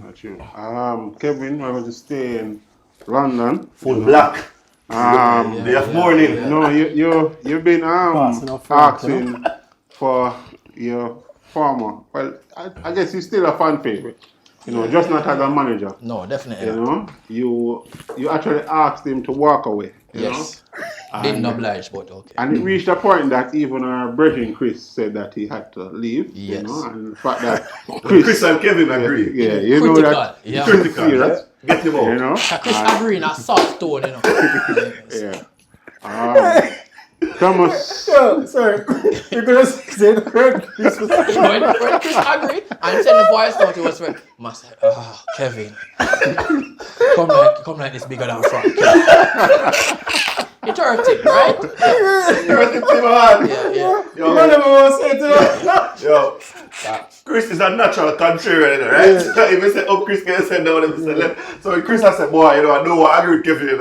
That's true. Kevin, I was to stay in London. Full black. Day of morning. No, you've been asking for your former. Well, I guess he's still a fan favorite. Just not as a manager. No, definitely not. You actually asked him to walk away. Yes. Didn't oblige, but okay. And it reached a point that even our brethren Chris said that he had to leave. Yes. And the fact that Chris and Kevin agree. Yeah, you know that. Yeah. Critical. Right? Get him out. Chris agree in a soft tone, Yeah. Thomas. Sorry. You're going to say the word Chris was when Chris agreed and sent the voice note, it was for Kevin. Come like this bigger than Frank. It hurt him, right? Yeah. Yo, man never want to say to that. Yo. Chris is a natural contrarian, right? Yeah. If you say up, Chris can say down, if you say left. So Chris has said, boy, I know what I agree with Kevin,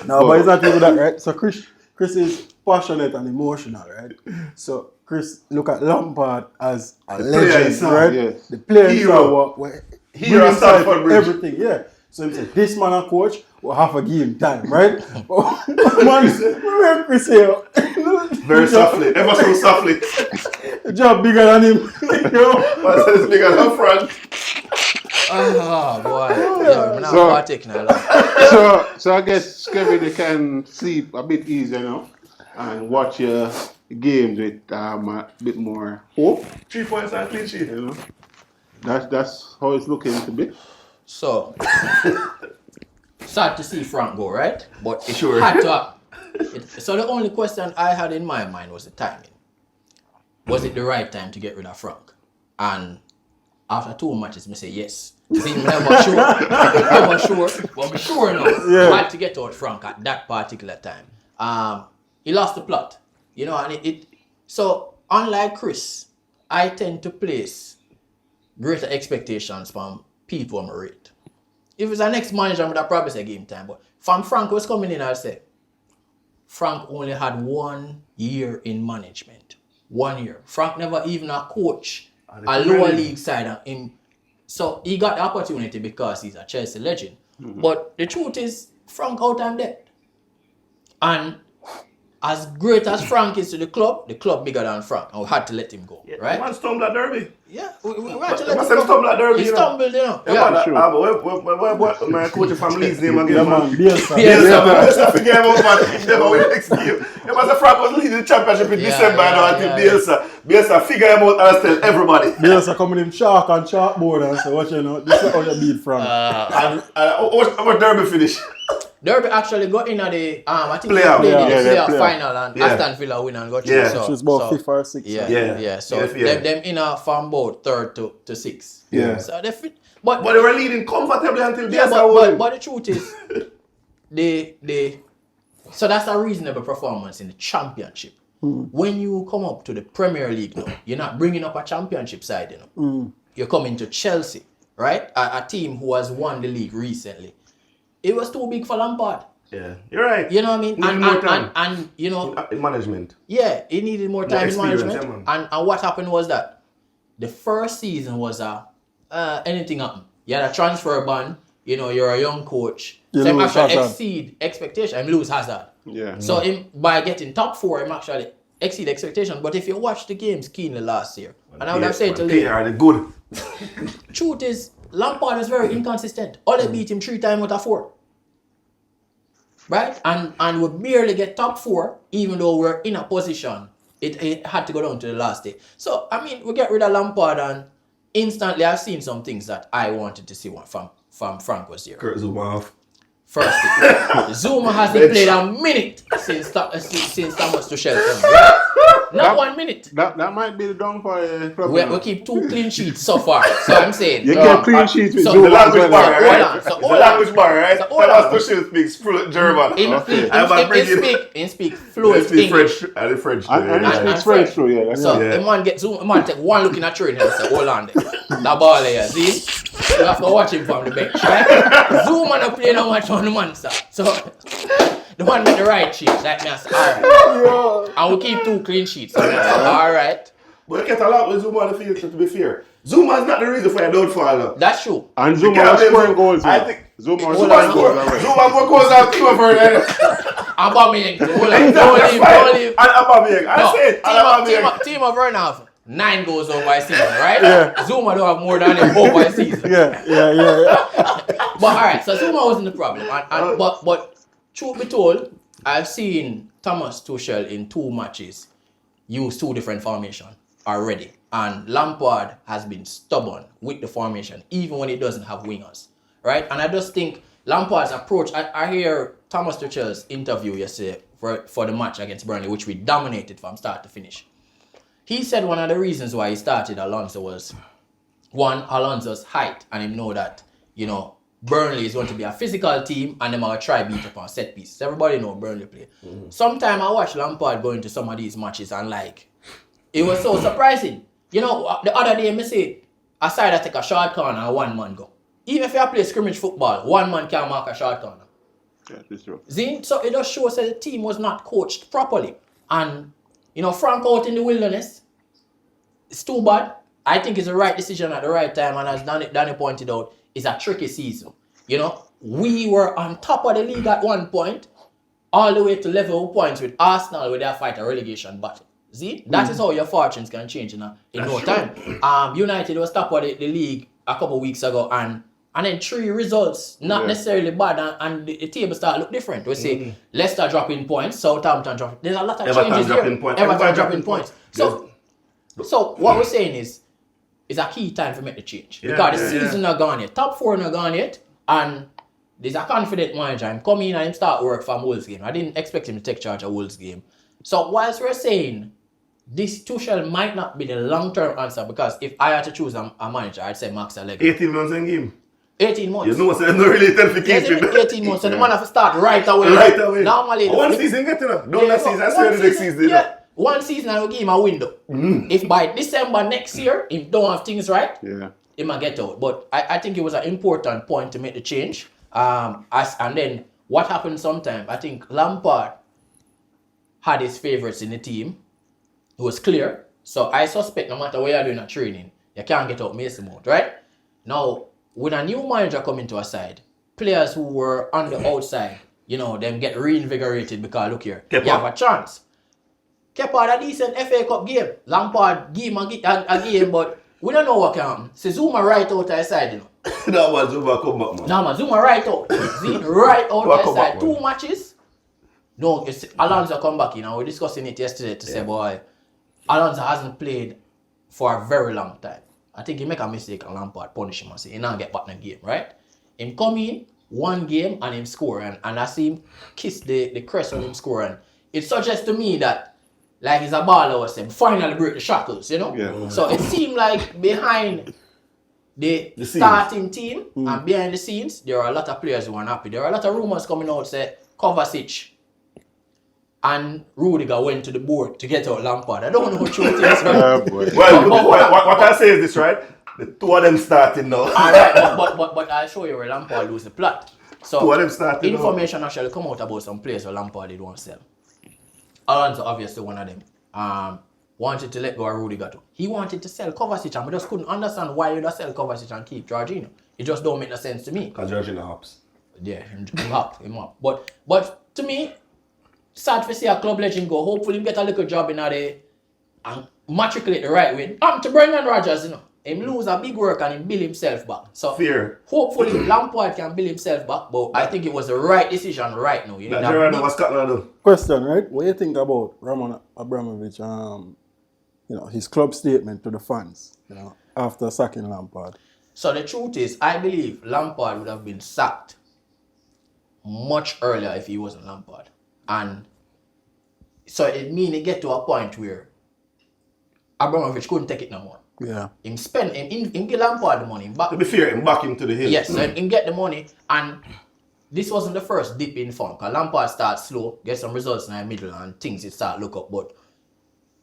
No, but it's not even that, right? So Chris is passionate and emotional, right? So Chris look at Lampard as a legend, right? Yes. The player hero. Hero inside for everything, yeah. So he said, this man a coach will have a game time, right? Man, remember Chris here. Very softly, ever so softly. The job bigger than him. Man said it's bigger than Frank. Oh boy. So I guess Kevin, you can sleep a bit easier now and watch your games with a bit more hope. 3 points and clean sheet. That's how it's looking to be. So sad to see Frank go, right? But it Sure. had to. So the only question I had in my mind was the timing. Was it the right time to get rid of Frank? And after 2 matches, I say yes. I'm never sure, but I'm sure enough. I had to get out Frank at that particular time. He lost the plot, and so unlike Chris, I tend to place greater expectations from people I'm rate. If it's our next manager, I would have probably say game time. But from Frank was coming in, I'll say Frank only had 1 year in management. 1 year. Frank never even a coach a lower league side of him. So he got the opportunity because he's a Chelsea legend. Mm-hmm. But the truth is, Frank out and dead. And as great as Frank is to the club bigger than Frank. And we had to let him go, right? Man stumbled at Derby. Yeah, we had to let him go. Stumbled at Derby, He stumbled, Yeah, what my coach from Leeds name again, Yeah, man? man. Bielsa. Bielsa. Forget about man. He never win next game. Yeah, man, Frank was leading the championship in December until Bielsa. Bielsa figure him out and tell everybody. Bielsa coming in chalk and chalkboard and say, watch this is how you beat Frank. What Derby finish? Derby actually got in at the I think Playoff. they played Yeah, the playoff playoff. final and Aston Villa win and got through. Yeah. So, Which was about 5th or 6th. Yeah. So them in from about 3rd to 6th. Yeah. So they fit, but they were leading comfortably until yeah, Bielsa but the truth is, so that's a reasonable performance in the championship. When you come up to the Premier League now, you're not bringing up a championship side, You're coming to Chelsea, right? A team who has won the league recently. It was too big for Lampard. Yeah, you're right. You know what I mean? Needed more time. And In management. Yeah, he needed more time in management. Yeah, and what happened was that the first season was anything happened. You had a transfer ban, you're a young coach. So him actually exceed expectation. Him lose Hazard. Yeah. So by getting top 4, him actually exceed expectation. But if you watch the games keenly last year, and I would have said to They are the good. truth is, Lampard is very inconsistent. All they beat him 3 times out of 4. Right? And we barely get top 4, even though we're in a position. It had to go down to the last day. So, we get rid of Lampard and instantly I've seen some things that I wanted to see from Frank was here. Kurt Zuma off. First thing, Zuma hasn't played a minute since Thomas Tuchel came, right? Not 1 minute. That might be the downfall. We keep 2 clean sheets so far. So I'm saying. You get clean sheets with so Zuma. The language bar, right? So The language bar, right? So hold on. Thomas Tuchel speaks fluent German. He speak fluent speak English. French. And French. And he speaks French too, yeah. So the man get Zuma, the man take one look in at training and say, hold on there. That ball here, see? You have to watch him from the bench, right? Zuma not play no much on the man, sir. So the man make the right change, like me I say, alright. And we keep 2 clean sheets. So I say, alright. But you get a lot with Zuma on the field, to be fair. Zuma's not the reason for your downfall. No. That's true. And Zuma was scoring goals. I think Zuma was scoring goals already. Zuma more goals than two of her. Aubameyang. Don't leave. And Aubameyang. I said Timo Werner have 9 goals over a season, right? Yeah. Zuma don't have more than him over a season. Yeah. But alright, so Zuma wasn't the problem. But truth be told, I've seen Thomas Tuchel in 2 matches use 2 different formations already. And Lampard has been stubborn with the formation, even when he doesn't have wingers. Right? And I just think Lampard's approach, I hear Thomas Tuchel's interview yesterday for the match against Burnley, which we dominated from start to finish. He said one of the reasons why he started Alonso was, one, Alonso's height, and him know that, Burnley is going to be a physical team, and them are try beat up on set pieces. Everybody know Burnley play. Mm-hmm. Sometimes I watch Lampard go into some of these matches and it was so surprising. The other day, I say, aside I take a short corner and 1 man go. Even if you play scrimmage football, 1 man can mark a short corner. Yeah, that's true. So it just shows that the team was not coached properly. And, Frank out in the wilderness, it's too bad. I think it's the right decision at the right time. And as Danny pointed out, it's a tricky season. We were on top of the league at one point, all the way to level points with Arsenal with their fight a relegation battle. See, that is how your fortunes can change in no time. United was top of the league a couple weeks ago, and then 3 results, not necessarily bad, and the table start look different. We say Leicester dropping points, Southampton dropping. There's a lot of changes here. Everton dropping points. So what we're saying is a key time for make the change because the season not gone yet, top 4 not gone yet, and there's a confident manager. I'm coming in and him start work from Wolves game. I didn't expect him to take charge of Wolves game. So whilst we're saying this Tuchel might not be the long-term answer, because if I had to choose a manager, I'd say Max Allegri. 18 months in game. 18 months. So I'm not really telling you. 18 months. So the man have to start right away. Normally. One season get enough. Don't that season. I swear the next season. Yeah. 1 season I will give him a window. If by December next year, if don't have things right, he might get out. But I think it was an important point to make the change. And then what happened sometimes, I think Lampard had his favourites in the team. It was clear. So I suspect no matter what you're doing at training, you can't get out Mason Mount, right? Now, when a new manager come into a side, players who were on the outside, them get reinvigorated because look here, you have a chance. Kepa had a decent FA Cup game. Lampard give him a game, but we don't know what can happen. So Zuma right out the side, No, man, Zuma come back, man. No, man, Zuma right out. Right out the side. 2 matches. No, Alonso come back, we were discussing it yesterday to say, boy, Alonso hasn't played for a very long time. I think he make a mistake and Lampard punish him and say, he not get back in the game, right? Him come in, 1 game and him score, and I see him kiss the crest when him score, and it suggests to me that he's a baller or something, finally break the shackles, Yeah. So it seemed like behind the starting team and behind the scenes, there are a lot of players who are happy. There are a lot of rumors coming out say Kovacic and Rudiger went to the board to get out Lampard. I don't know what truth is. What I say is this, right? The 2 of them starting now. Alright, but I'll show you where Lampard lose the plot. So 2 of them starting information actually come out about some players where Lampard did want to sell. Alonso obviously one of them. Wanted to let go of Rudiger too. He wanted to sell Kovacic, and we just couldn't understand why you'd sell Kovacic and keep Jorginho. It just don't make no sense to me. Because Jorginho hops. Yeah, him up. But to me, sad to see a club legend go. Hopefully him get a little job in there and matriculate the right way. To Brendan Rodgers, him lose a big work and him build himself back. So hopefully Lampard can build himself back, but I think it was the right decision right now. Question, right? What do you think about Roman Abramovich, his club statement to the fans, after sacking Lampard? So the truth is, I believe Lampard would have been sacked much earlier if he wasn't Lampard. And so it means it get to a point where Abramovich couldn't take it no more. Yeah. Him give Lampard the money. To be fair, him back him to the hill. Yes, so him get the money, and this wasn't the first dip in form. Because Lampard starts slow, get some results in the middle, and things it start look up. But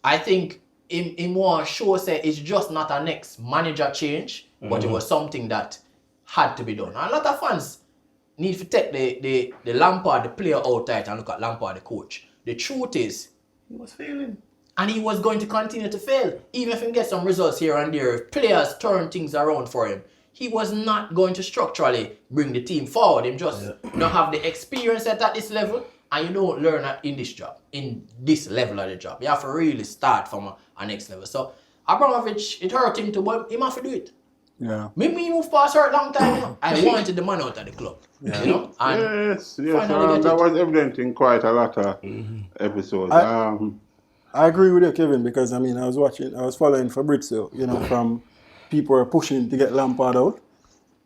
I think him want to show say it's just not a next manager change, but it was something that had to be done. And a lot of fans need to take the Lampard, the player out tight, and look at Lampard, the coach. The truth is, he was failing. And he was going to continue to fail. Even if he gets some results here and there, if players turn things around for him, he was not going to structurally bring the team forward. Him just don't have the experience at this level, and you don't learn that in this job, in this level of the job. You have to really start from a next level. So Abramovich, it hurt him too, but he have to do it. Yeah. Maybe he moved past her a long time, you know. I wanted the man out of the club. You know? And yes. That was evident in quite a lot of episodes. I agree with you, Kevin, because I was following Fabrizio, from people were pushing to get Lampard out.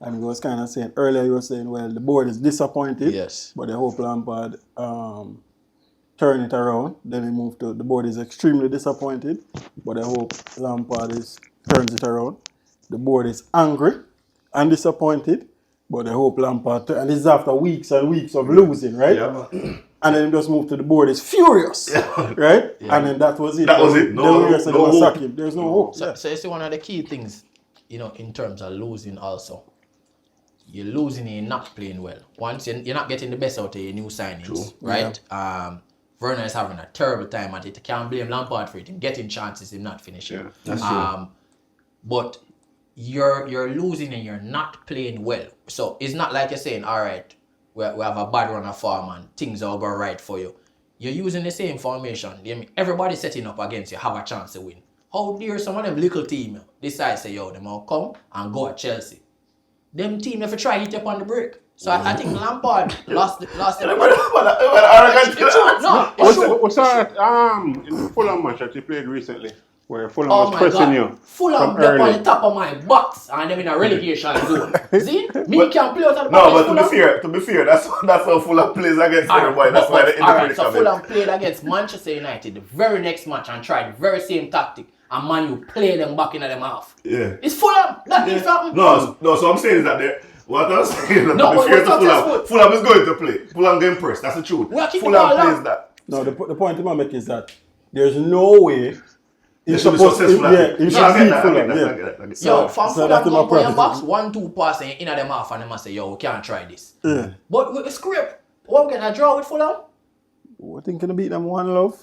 And he was kind of saying, earlier he was saying, well, the board is disappointed. Yes. But they hope Lampard turn it around. Then he moved to, the board is extremely disappointed. But they hope Lampard turns it around. The board is angry and disappointed. But they hope Lampard, and this is after weeks and weeks of losing, right? Yeah. And then he just moved to the board is furious, right? Yeah. And then that was it. That was it. No hope. There's no hope. So it's one of the key things, in terms of losing also. You're losing and you're not playing well. Once you're not getting the best out of your new signings, right? Yeah. Werner is having a terrible time at it. I can't blame Lampard for it. Him getting chances, him not finishing. Yeah, that's true. But you're losing and you're not playing well. So it's not like you're saying, all right, we have a bad run of form and things are going right for you. You're using the same formation. Everybody setting up against you have a chance to win. How dare some of them little team decide say, yo, them all come and go at Chelsea. Them team never try hit up on the break. So I think Lampard lost the What's that in the Fulham match that he played recently? Where Fulham was pressing you. Fulham up on the top of my box and them in a relegation zone. See? Me can't play out of the No, but to be fair, that's how Fulham plays against everybody. That's why they're in the predicament. So Fulham played against Manchester United the very next match and tried the very same tactic. And Man U play them back into them half. Yeah. It's Fulham. That means something. No, so I'm saying is that what I'm saying is that Fulham is going to play. Fulham game press. That's the truth. Fulham plays that. No, the point I'm making is that there's no way He should be successful. He should beat Fulham. So from Fulham go play in box, 1-2 pass in them half and they must say, yo, we can't try this. Yeah. But with the script, what we get a draw with Fulham? I think gonna beat them 1-0,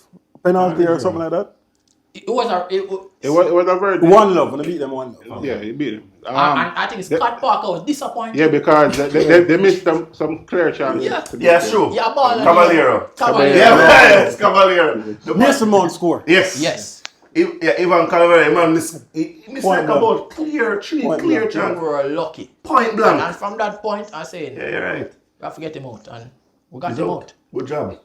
penalty or something like that. It was a very 1-0, gonna beat them 1-0. Yeah, he beat them. And I think Scott Parker was disappointed. Yeah, because they missed some clear chances. Yeah, sure. Yeah, Caballero. Yeah, it's Caballero. Mason Mount score. Yes. Ivan Calvert, man, missed like about clear chance. We were lucky. Point blank. And from that point, I said, yeah, you're right. we have to get him out. And we got him out. Good job.